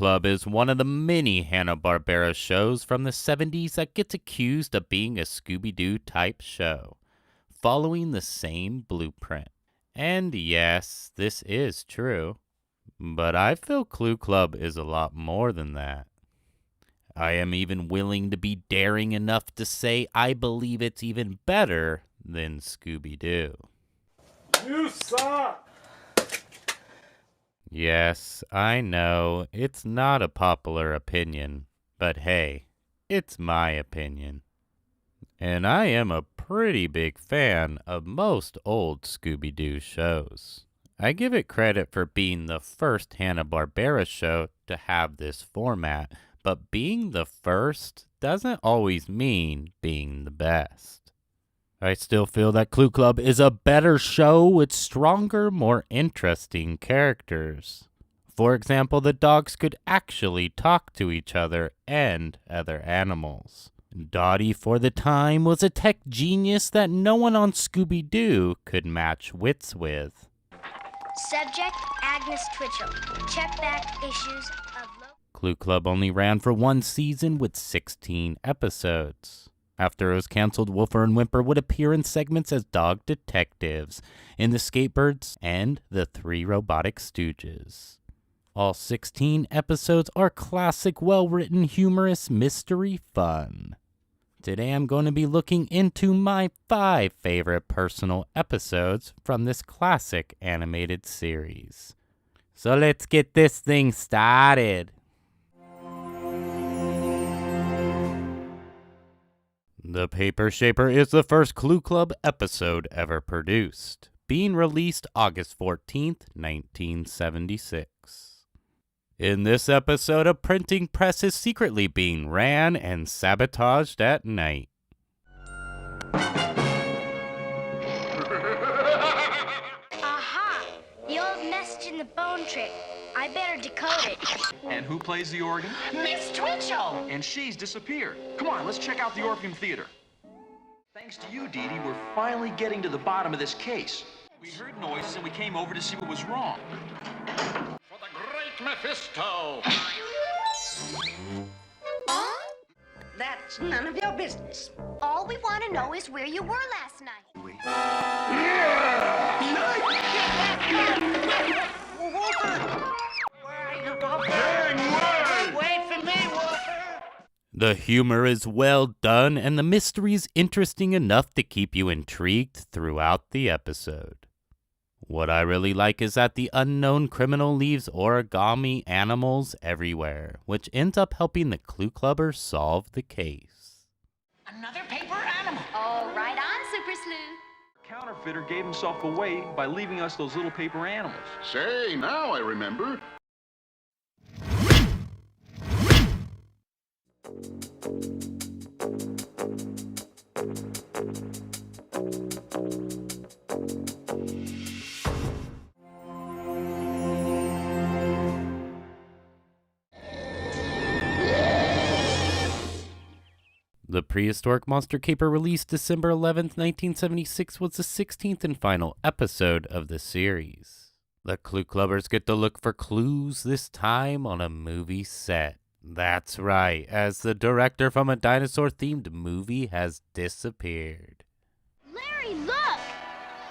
Club is one of the many Hanna-Barbera shows from the 70s that gets accused of being a Scooby-Doo type show, following the same blueprint. And yes, this is true, but I feel Clue Club is a lot more than that. I am even willing to be daring enough to say I believe it's even better than Scooby-Doo. You suck! Yes, I know, it's not a popular opinion, but hey, it's my opinion. And I am a pretty big fan of most old Scooby-Doo shows. I give it credit for being the first Hanna-Barbera show to have this format, but being the first doesn't always mean being the best. I still feel that Clue Club is a better show with stronger, more interesting characters. For example, the dogs could actually talk to each other and other animals. Dottie, for the time, was a tech genius that no one on Scooby-Doo could match wits with. Subject, Agnes Twitchell. Check back issues of... Clue Club only ran for one season with 16 episodes. After it was canceled, Woofer and Whimper would appear in segments as dog detectives in The Skatebirds and The Three Robotic Stooges. All 16 episodes are classic, well-written, humorous mystery fun. Today I'm going to be looking into my 5 favorite personal episodes from this classic animated series. So let's get this thing started. The Paper Shaper is the first Clue Club episode ever produced, being released August 14th, 1976. In this episode, a printing press is secretly being ran and sabotaged at night. Aha! The old message in the bone trick. I better decode it. And who plays the organ? Miss Twitchell! And she's disappeared. Come on, let's check out the Orpheum Theater. Thanks to you, Dee Dee, we're finally getting to the bottom of this case. We heard noises and we came over to see what was wrong. For the great Mephisto! That's none of your business. All we want to know is where you were last night. Wait for me, Walter. The humor is well done and the mystery is interesting enough to keep you intrigued throughout the episode. What I really like is that the unknown criminal leaves origami animals everywhere, which ends up helping the Clue Clubbers solve the case. Another paper animal. Oh, right on, Super Sleuth. Counterfeiter gave himself away by leaving us those little paper animals. Say, now I remember. The Prehistoric Monster Caper, released December 11th, 1976, was the 16th and final episode of the series. The Clue Clubbers get to look for clues, this time on a movie set. That's right, as the director from a dinosaur-themed movie has disappeared. Larry, look!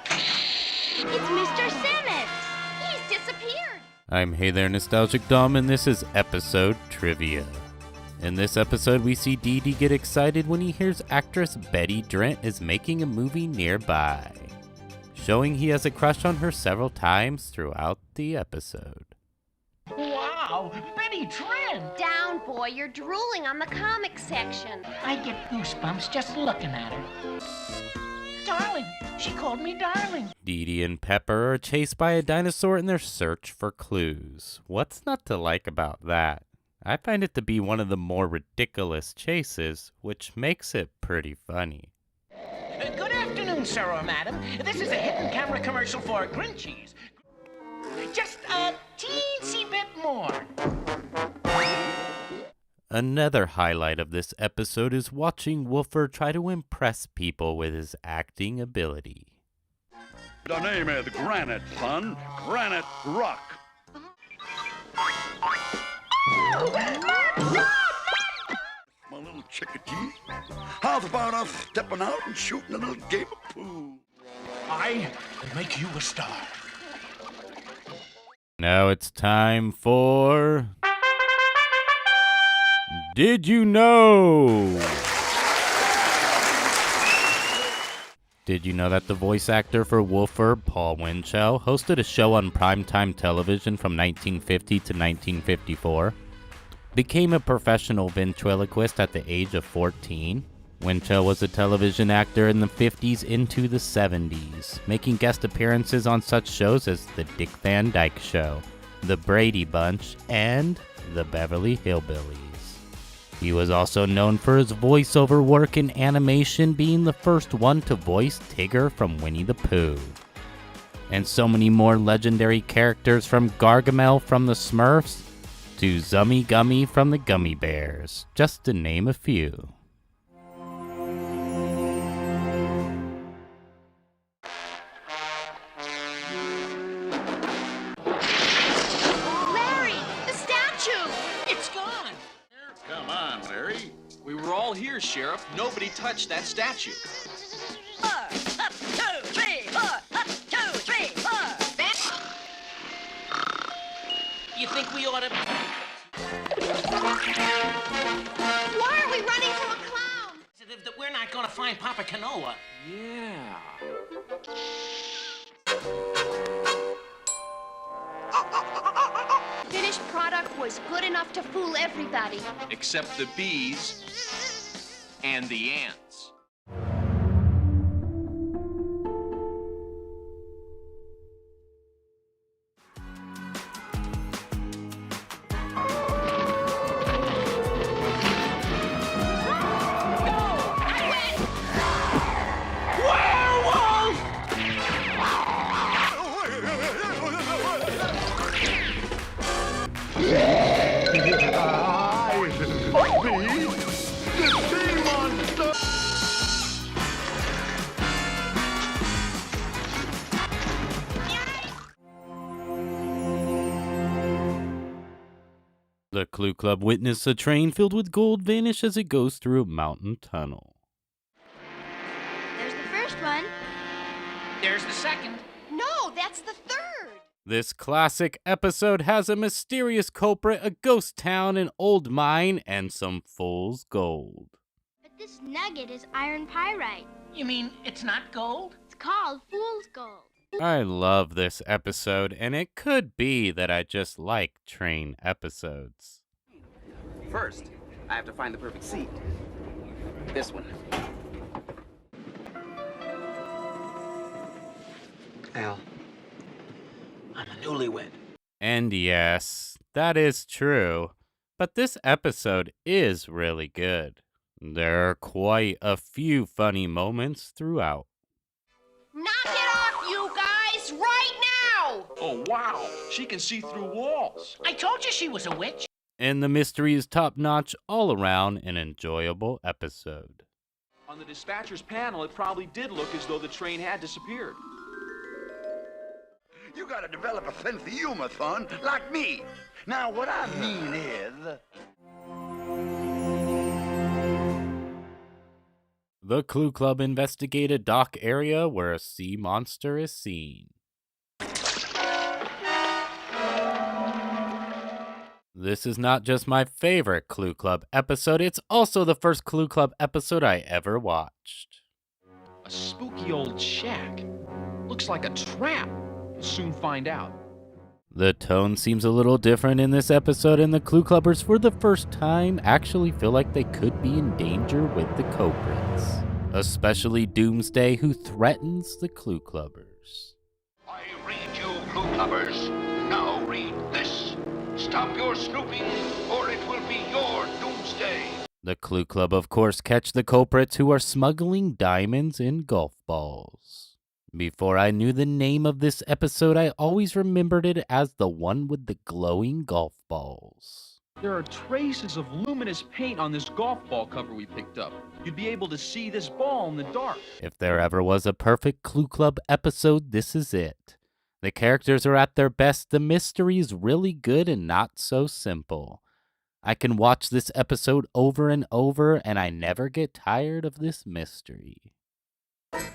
It's Mr. Simmons! He's disappeared! I'm Hey There Nostalgic Dom, and this is Episode Trivia. In this episode, we see Dee Dee get excited when he hears actress Betty Drent is making a movie nearby, showing he has a crush on her several times throughout the episode. Wow, Betty Trent. Down, boy, you're drooling on the comic section. I get goosebumps just looking at her. Darling, she called me darling. Dee Dee and Pepper are chased by a dinosaur in their search for clues. What's not to like about that? I find it to be one of the more ridiculous chases, which makes it pretty funny. Good afternoon, sir or madam. This is a hidden camera commercial for Grinchies. Just a teensy bit more. Another highlight of this episode is watching Woofer try to impress people with his acting ability. The name is Granite, son. Granite Rock. My little chickadee. How's about us stepping out and shooting a little game of pool? I will make you a star. Now it's time for... Did you know? Did you know that the voice actor for Wolford, Paul Winchell, hosted a show on primetime television from 1950 to 1954? Became a professional ventriloquist at the age of 14? Winchell was a television actor in the 50s into the 70s, making guest appearances on such shows as The Dick Van Dyke Show, The Brady Bunch, and The Beverly Hillbillies. He was also known for his voiceover work in animation, being the first one to voice Tigger from Winnie the Pooh. And so many more legendary characters, from Gargamel from the Smurfs to Zummy Gummy from the Gummy Bears, just to name a few. Larry, the statue! It's gone. Come on, Larry. We were all here, Sheriff. Nobody touched that statue. 4, up, 2, 3, 4, up, 2, 3, 4. You think we ought to... Why are we running from a clown? That we're not going to find Papa Kanoa. Yeah. Finished product was good enough to fool everybody. Except the bees and the ants. The Clue Club witnessed a train filled with gold vanish as it goes through a mountain tunnel. There's the first one. There's the second. No, that's the third. This classic episode has a mysterious culprit, a ghost town, an old mine, and some fool's gold. But this nugget is iron pyrite. You mean it's not gold? It's called fool's gold. I love this episode, and it could be that I just like train episodes. First, I have to find the perfect seat. This one. Al, I'm a newlywed. And yes, that is true, but this episode is really good. There are quite a few funny moments throughout. Knock it off, you guys, right now! Oh, wow. She can see through walls. I told you she was a witch. And the mystery is top-notch, all around an enjoyable episode. On the dispatcher's panel, it probably did look as though the train had disappeared. You gotta develop a sense of humor, son, like me. Now, what I mean is... The Clue Club investigate a dock area where a sea monster is seen. This is not just my favorite Clue Club episode, it's also the first Clue Club episode I ever watched. A spooky old shack. Looks like a trap. We'll soon find out. The tone seems a little different in this episode, and the Clue Clubbers for the first time actually feel like they could be in danger with the culprits. Especially Doomsday, who threatens the Clue Clubbers. I read you, Clue Clubbers. Now read this. Stop your snooping, or it will be your doomsday. The Clue Club, of course, catch the culprits who are smuggling diamonds in golf balls. Before I knew the name of this episode, I always remembered it as the one with the glowing golf balls. There are traces of luminous paint on this golf ball cover we picked up. You'd be able to see this ball in the dark. If there ever was a perfect Clue Club episode, this is it. The characters are at their best, the mystery is really good and not so simple. I can watch this episode over and over, and I never get tired of this mystery.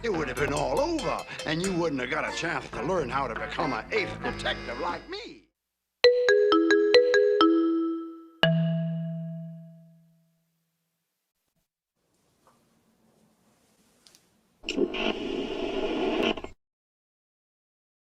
It would have been all over, and you wouldn't have got a chance to learn how to become an ace detective like me.